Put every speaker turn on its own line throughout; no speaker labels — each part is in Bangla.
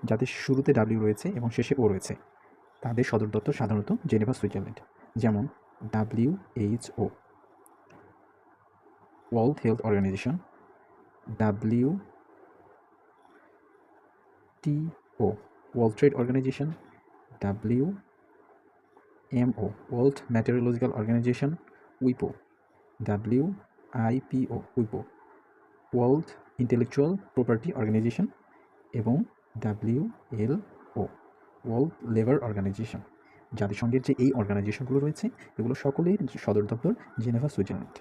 যাদের শুরুতে ডাব্লিউ রয়েছে এবং শেষে ও রয়েছে তাদের সদর দপ্তর সাধারণত জেনেভা, সুইজারল্যান্ড। যেমন WHO, World Health Organization, WTO, World Trade Organization, WMO, World Meteorological Organization, WIPO, WIPO, World Intellectual Property Organization এবং WLO, ওয়ার্ল্ড লেবার অর্গানাইজেশন। জাতিসংঘের যে এই অর্গানাইজেশনগুলো রয়েছে এগুলো সকলের সদর দপ্তর জেনেভা, সুইজারল্যান্ড।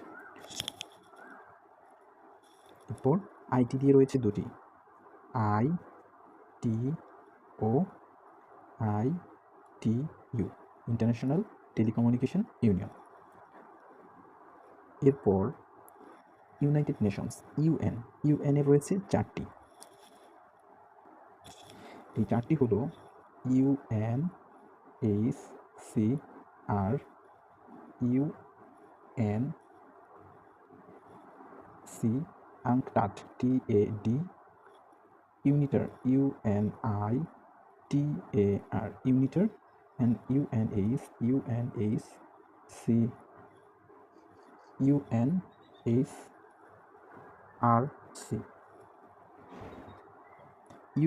এরপর আইটি দিয়ে রয়েছে দুটি, ITO, ITU, international telecommunication union. এরপর ইউনাইটেড নেশনস, ইউএনের রয়েছে চারটি। এই চারটি হলো UNHCR, UNC TAD, UNITAR, UNITAR, UNITAR, and UNHRC।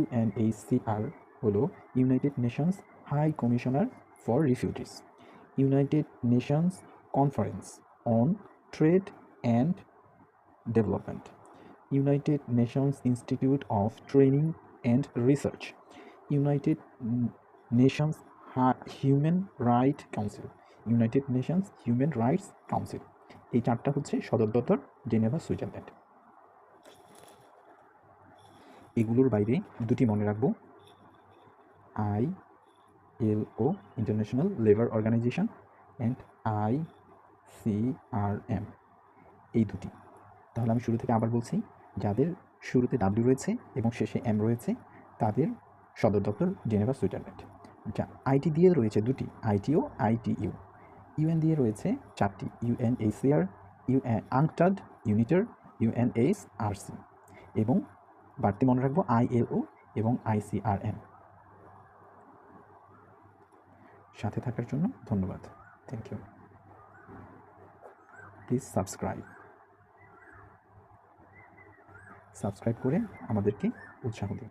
UNHCR হলো United Nations High Commissioner for Refugees, United Nations Conference on Trade and Development, United Nations Institute of Training and Research, United Nations Human Right Council, United Nations Human Rights Council. এই চারটা হচ্ছে সদর দপ্তর জেনেভা, সুইজারল্যান্ড। এগুলোর বাইরে দুটি মনে রাখবো, ILO, International Labour Organization, and ICRM, এই দুটি। তাহলে আমি শুরু থেকে আবার বলছি, যাদের শুরুতে ডাব্লিউ রয়েছে এবং শেষে এম রয়েছে তাদের সদর দপ্তর জেনেভা, সুইজারল্যান্ড। যা আইটি দিয়ে রয়েছে দুটি, ITO, ITU। ইউএন দিয়ে রয়েছে চারটি, UNHCR, UNCTAD, UNITAR, UNHRC। এবং বাড়তি মনে রাখবো ILO এবং ICRM। সাথে থাকার জন্য ধন্যবাদ। Thank you. প্লিজ সাবস্ক্রাইব করে আমাদেরকে উৎসাহ দিন।